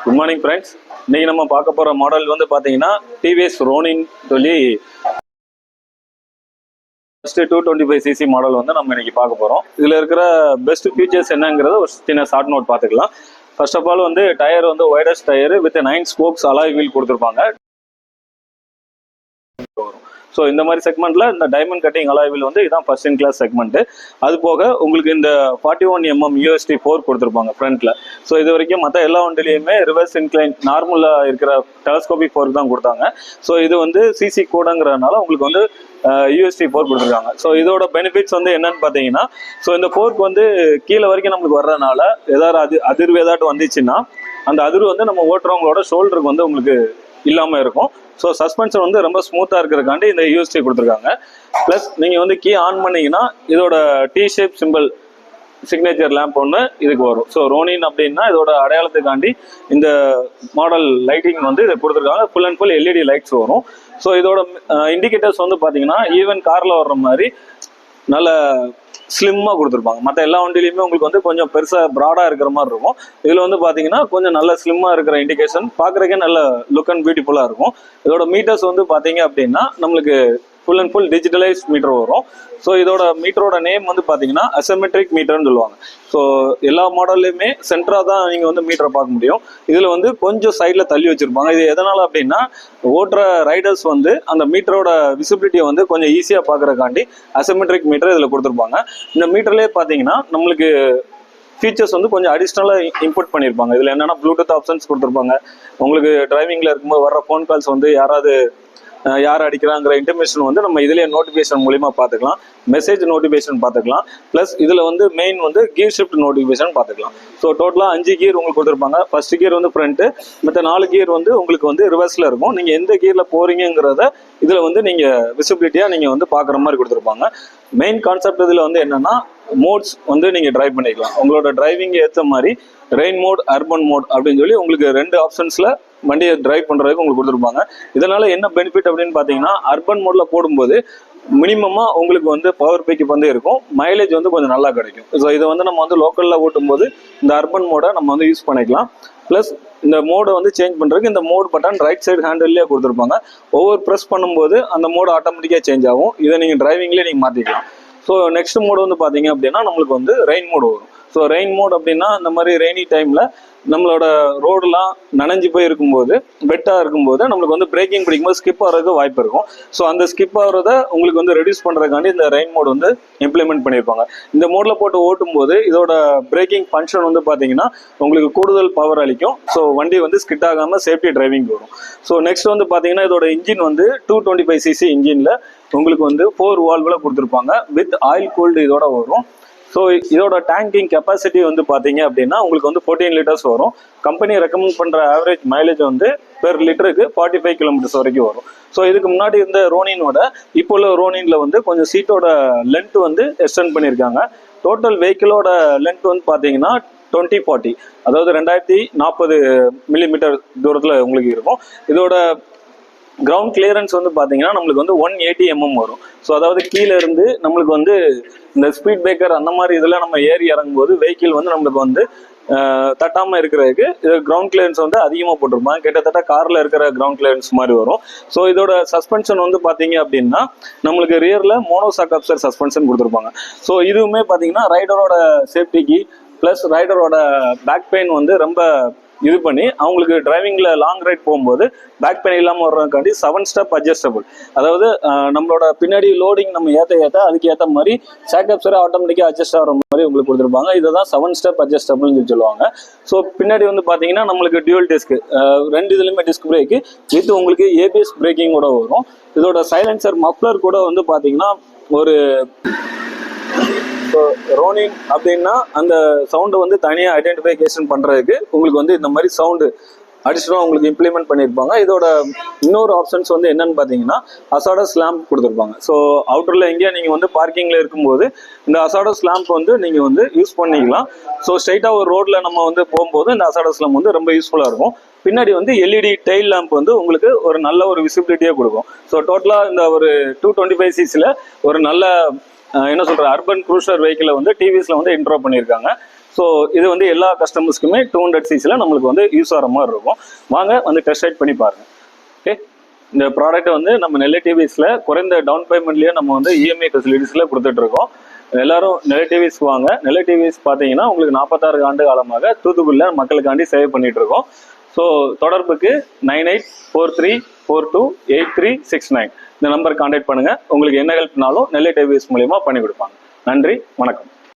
Good morning friends. இன்னைக்கு நம்ம பார்க்க போற மாடல் வந்து பாத்தீங்கன்னா டிவிஎஸ் ரோனின் சொல்லி ஃபர்ஸ்ட் 225cc மாடல் வந்து நம்ம இன்னைக்கு பார்க்க போறோம். இதுல இருக்கிற பெஸ்ட் ஃபீச்சர்ஸ் என்னங்கிறத ஒரு சின்ன ஷார்ட் நோட் பார்த்துக்கலாம். ஃபர்ஸ்ட் ஆஃப் ஆல் வந்து டயர் வந்து widest tyre with 9 spokes alloy wheel கொடுத்துருப்பாங்க. ஸோ இந்த மாதிரி செக்மெண்ட்ல இந்த டைமண்ட் கட்டிங் அலாய் வீல் வந்து இதான் ஃபர்ஸ்ட் இன் கிளாஸ் செக்மெண்ட். அது போக உங்களுக்கு இந்த 41mm USD 4 கொடுத்துருப்பாங்க ஃப்ரண்ட்ல. ஸோ இது வரைக்கும் மற்ற எல்லா வண்டிலையுமே ரிவர்ஸ் இன்க்ளைன் நார்மலா இருக்கிற டெலஸ்கோபிக் ஃபோர்க் தான் கொடுத்தாங்க. ஸோ இது வந்து சிசி கோடுங்கிறதுனால உங்களுக்கு வந்து USD 4 கொடுத்துருக்காங்க. ஸோ இதோட பெனிஃபிட்ஸ் வந்து என்னன்னு பார்த்தீங்கன்னா, ஸோ இந்த ஃபோர்க் வந்து கீழே வரைக்கும் நமக்கு வர்றதுனால ஏதாவது அதிர்வு ஏதாட்டும் வந்துச்சுன்னா அந்த அதிர்வு வந்து நம்ம ஓட்டுறவங்களோட ஷோல்டருக்கு வந்து உங்களுக்கு இல்லாம இருக்கும். ஸோ சஸ்பென்ஷன் வந்து ரொம்ப ஸ்மூத்தா இருக்கிறதுக்காண்டி இந்த USD கொடுத்துருக்காங்க. பிளஸ் நீங்க வந்து கீ ஆன் பண்ணீங்கன்னா இதோட T shape simple signature lamp ஒன்று இதுக்கு வரும். ஸோ ரோனின் அப்படின்னா இதோட அடையாளத்துக்காண்டி இந்த மாடல் லைட்டிங் வந்து இதை கொடுத்துருக்காங்க. Full and full LED lights வரும். ஸோ இதோட இண்டிகேட்டர்ஸ் வந்து பார்த்தீங்கன்னா ஈவன் கார்ல வர்ற மாதிரி நல்ல ஸ்லிம்மாக கொடுத்துருப்பாங்க. மற்ற எல்லா வண்டிலையுமே உங்களுக்கு வந்து கொஞ்சம் பெருசாக ப்ராடாக இருக்கிற மாதிரி இருக்கும். இதில் வந்து பார்த்தீங்கன்னா கொஞ்சம் நல்ல ஸ்லிம்மாக இருக்கிற இண்டிகேஷன் பார்க்குறக்கே நல்ல லுக் அண்ட் பியூட்டிஃபுல்லாக இருக்கும். இதோட மீட்டர்ஸ் வந்து பார்த்தீங்க அப்படின்னா நம்மளுக்கு full and full digitalise meter வரும். ஸோ இதோட மீட்டரோட நேம் வந்து பார்த்தீங்கன்னா அசமெட்ரிக் மீட்டர்னு சொல்லுவாங்க. ஸோ எல்லா மாடல்லையுமே சென்டராக தான் நீங்கள் வந்து மீட்டரை பார்க்க முடியும். இதில் வந்து கொஞ்சம் சைடில் தள்ளி வச்சுருப்பாங்க. இது எதனால் அப்படின்னா ஓட்டுற ரைடர்ஸ் வந்து அந்த மீட்டரோட விசிபிலிட்டியை வந்து கொஞ்சம் ஈஸியாக பார்க்குறக்காண்டி அசமெட்ரிக் மீட்டர் இதில் கொடுத்துருப்பாங்க. இந்த மீட்டர்லேயே பார்த்தீங்கன்னா நம்மளுக்கு ஃபீச்சர்ஸ் வந்து கொஞ்சம் அடிஷ்னலாக இன்புட் பண்ணியிருப்பாங்க. இதில் என்னென்னா ப்ளூடூத் ஆப்ஷன்ஸ் கொடுத்துருப்பாங்க. உங்களுக்கு டிரைவிங்கில் இருக்கும்போது வர்ற ஃபோன் கால்ஸ் வந்து யார் அடிக்கிறாங்கிற இன்டர்மேஷன் வந்து நம்ம இதுலேயே நோட்டிஃபிகேஷன் மூலிமா பார்த்துக்கலாம். மெசேஜ் நோட்டிஃபிகேஷன் பார்த்துக்கலாம். ப்ளஸ் இதில் வந்து மெயின் வந்து கியர் ஷிஃப்ட் நோட்டிஃபிகேஷன் பார்த்துக்கலாம். ஸோ டோட்டலாக 5 கியர் உங்களுக்கு கொடுத்துருப்பாங்க. ஃபர்ஸ்ட் கியர் வந்து ஃப்ரண்ட்டு, மற்ற 4 கியர் வந்து உங்களுக்கு வந்து ரிவர்ஸில் இருக்கும். நீங்கள் எந்த கியரில் போகிறீங்கிறத இதில் வந்து நீங்கள் விசிபிலிட்டியாக நீங்கள் வந்து பார்க்குற மாதிரி கொடுத்துருப்பாங்க. மெயின் கான்செப்ட் இதில் வந்து என்னென்னா மோட்ஸ் வந்து நீங்கள் டிரைவ் பண்ணிக்கலாம். உங்களோட டிரைவிங் ஏற்ற மாதிரி ரெயின் மோட், அர்பன் மோட் அப்படின்னு சொல்லி உங்களுக்கு 2 ஆப்ஷன்ஸில் வண்டியை டிரைவ் பண்ணுறதுக்கு உங்களுக்கு கொடுத்துருப்பாங்க. இதனால என்ன பெனிஃபிட் அப்படின்னு பார்த்தீங்கன்னா, அர்பன் மோடில் போடும்போது மினிமமாக உங்களுக்கு வந்து பவர் பிக்கப் வந்து இருக்கும். மைலேஜ் வந்து கொஞ்சம் நல்லா கிடைக்கும். ஸோ இதை வந்து நம்ம வந்து லோக்கலில் ஓட்டும்போது இந்த அர்பன் மோடை நம்ம வந்து யூஸ் பண்ணிக்கலாம். ப்ளஸ் இந்த மோடை வந்து சேஞ்ச் பண்ணுறதுக்கு இந்த மோட் பட்டன் ரைட் சைடு ஹேண்டில்லேயே கொடுத்துருப்பாங்க. ஒவ்வொரு ப்ரெஸ் பண்ணும்போது அந்த மோடு ஆட்டோமேட்டிக்காக சேஞ்ச் ஆகும். இதை நீங்கள் டிரைவிங்லேயே நீங்கள் மாற்றிக்கலாம். ஸோ நெக்ஸ்ட் மோடு வந்து பார்த்தீங்க அப்படின்னா நம்மளுக்கு வந்து ரெயின் மோடு வரும். ஸோ ரெயின் மோட் அப்படின்னா இந்த மாதிரி ரெய்னி டைமில் நம்மளோட ரோடெலாம் நனைஞ்சு போய் இருக்கும்போது வெட்டாக இருக்கும்போது நம்மளுக்கு வந்து பிரேக்கிங் பிடிக்கும்போது ஸ்கிப் ஆகிறதுக்கு வாய்ப்பு இருக்கும். ஸோ அந்த ஸ்கிப் ஆகிறத உங்களுக்கு வந்து ரெடியூஸ் பண்ணுறதுக்காண்டி இந்த ரெயின் மோட் வந்து இம்ப்ளிமெண்ட் பண்ணியிருப்பாங்க. இந்த மோடில் போட்டு ஓட்டும்போது இதோட பிரேக்கிங் ஃபங்க்ஷன் வந்து பார்த்தீங்கன்னா உங்களுக்கு கூடுதல் பவர் அளிக்கும். ஸோ வண்டி வந்து ஸ்கிட் ஆகாமல் சேஃப்டி டிரைவிங் வரும். ஸோ நெக்ஸ்ட் வந்து பார்த்தீங்கன்னா இதோட இன்ஜின் வந்து 225cc இன்ஜினில் உங்களுக்கு வந்து 4 வால்வில் கொடுத்துருப்பாங்க. வித் ஆயில் கூல்டு இதோட வரும். ஸோ இதோட டேங்கிங் கெப்பாசிட்டி வந்து பார்த்தீங்க அப்படின்னா உங்களுக்கு வந்து 14 லிட்டர்ஸ் வரும். கம்பெனி ரெக்கமெண்ட் பண்ணுற ஆவரேஜ் மைலேஜ் வந்து பெர் லிட்டருக்கு 45 கிலோமீட்டர்ஸ் வரைக்கும் வரும். ஸோ இதுக்கு முன்னாடி இருந்த ரோனினோட இப்போ உள்ள ரோனினில் வந்து கொஞ்சம் சீட்டோட லென்த் வந்து எக்ஸ்டெண்ட் பண்ணியிருக்காங்க. டோட்டல் வெஹிக்கிளோட லென்த் வந்து பார்த்தீங்கன்னா 2040, அதாவது 2040 மில்லிமீட்டர் தூரத்தில் உங்களுக்கு இருக்கும். இதோட கிரவுண்ட் கிளியரன்ஸ் வந்து பார்த்தீங்கன்னா நம்மளுக்கு வந்து 180 mm வரும். ஸோ அதாவது கீழே இருந்து நம்மளுக்கு வந்து இந்த ஸ்பீட் பிரேக்கர் அந்த மாதிரி இதெல்லாம் நம்ம ஏறி இறங்கும்போது வெஹிக்கிள் வந்து நம்மளுக்கு வந்து தட்டாமல் இருக்கிறதுக்கு இது கிரவுண்ட் கிளியரன்ஸ் வந்து அதிகமாக போட்டிருப்பாங்க. கிட்டத்தட்ட காரில் இருக்கிற கிரவுண்ட் கிளியரன்ஸ் மாதிரி வரும். ஸோ இதோட சஸ்பென்ஷன் வந்து பார்த்தீங்க அப்படின்னா நம்மளுக்கு ரியரில் மோனோசாக் அப்சர் சஸ்பென்ஷன் கொடுத்துருப்பாங்க. ஸோ இதுவுமே பார்த்தீங்கன்னா ரைடரோட சேஃப்டிக்கு ப்ளஸ் ரைடரோட பேக் பெயின் வந்து ரொம்ப இது பண்ணி அவங்களுக்கு டிரைவிங்கில் லாங் ரைட் போகும்போது பேக் பெயின் இல்லாமல் வர்றதுக்காண்டி 7 ஸ்டெப் அட்ஜஸ்டபிள். அதாவது நம்மளோட பின்னாடி லோடிங் நம்ம ஏற்ற அதுக்கு ஏற்ற மாதிரி சாக்கப் சரி ஆட்டோமேட்டிக்காக அட்ஜஸ்ட் ஆகிற மாதிரி உங்களுக்கு கொடுத்துருப்பாங்க. இதை தான் 7 ஸ்டெப் அட்ஜஸ்டபிள்னு சொல்லி சொல்லுவாங்க. ஸோ பின்னாடி வந்து பார்த்தீங்கன்னா நம்மளுக்கு டியூல் டிஸ்க், 2 இதுலையுமே டிஸ்க் பிரேக்கு வித் உங்களுக்கு ABS பிரேக்கிங் கூட வரும். இதோட சைலன்சர் மஃப்ளர் கூட வந்து பார்த்தீங்கன்னா ஒரு ஸோ ரோனின் அப்படின்னா அந்த சவுண்டை வந்து தனியாக ஐடென்டிஃபிகேஷன் பண்ணுறதுக்கு உங்களுக்கு வந்து இந்த மாதிரி சவுண்டு அடிஷனலாக உங்களுக்கு இம்ப்ளிமெண்ட் பண்ணியிருப்பாங்க. இதோட இன்னொரு ஆப்ஷன்ஸ் வந்து என்னன்னு பார்த்தீங்கன்னா அசாடஸ் லேம்ப் கொடுத்துருப்பாங்க. ஸோ அவுட்டரில் எங்கேயா நீங்கள் வந்து பார்க்கிங்கில் இருக்கும்போது இந்த அசாடஸ் லேம்ப் வந்து நீங்கள் வந்து யூஸ் பண்ணிக்கலாம். ஸோ ஸ்ட்ரைட்டாக ஒரு ரோட்டில் நம்ம வந்து போகும்போது இந்த அசாடஸ் லேம்ப் வந்து ரொம்ப யூஸ்ஃபுல்லாக இருக்கும். பின்னாடி வந்து LED டெயில் லேம்ப் வந்து உங்களுக்கு ஒரு நல்ல ஒரு விசிபிலிட்டியாக கொடுக்கும். ஸோ டோட்டலாக இந்த ஒரு 225cc ஒரு நல்ல என்ன சொல்ற அர்பன் க்ரூசர் வெஹிக்கிளை வந்து டிவிஎஸ்ல வந்து இன்ட்ரோ பண்ணியிருக்காங்க. ஸோ இது வந்து எல்லா கஸ்டமர்ஸ்க்குமே 200cc நம்மளுக்கு வந்து யூஸ் ஆகிற மாதிரி இருக்கும். வாங்க வந்து டெஸ்ட் ரைட் பண்ணி பாருங்க. ஓகே, இந்த ப்ராடக்ட் வந்து நம்ம நெல்லை டிவிஸ்ல குறைந்த டவுன் பேமெண்ட்லயே நம்ம வந்து இஎம்ஐ ஃபெசிலிட்டிஸ்ல கொடுத்துட்டு இருக்கோம். எல்லாரும் நெல்லை டிவிஸ் வாங்க. நெல்லை டிவிஸ் பார்த்தீங்கன்னா உங்களுக்கு 46 ஆண்டு காலமாக தூத்துக்குடியில் மக்களுக்காண்டி சேவ் பண்ணிட்டு இருக்கோம். ஸோ தொடர்புக்கு 9843428369 இந்த நம்பர் கான்டாக்ட் பண்ணுங்க. உங்களுக்கு என்ன ஹெல்ப்னாலும் நெல்லை டிவிஸ் மூலியமா பண்ணி கொடுப்பாங்க. நன்றி, வணக்கம்.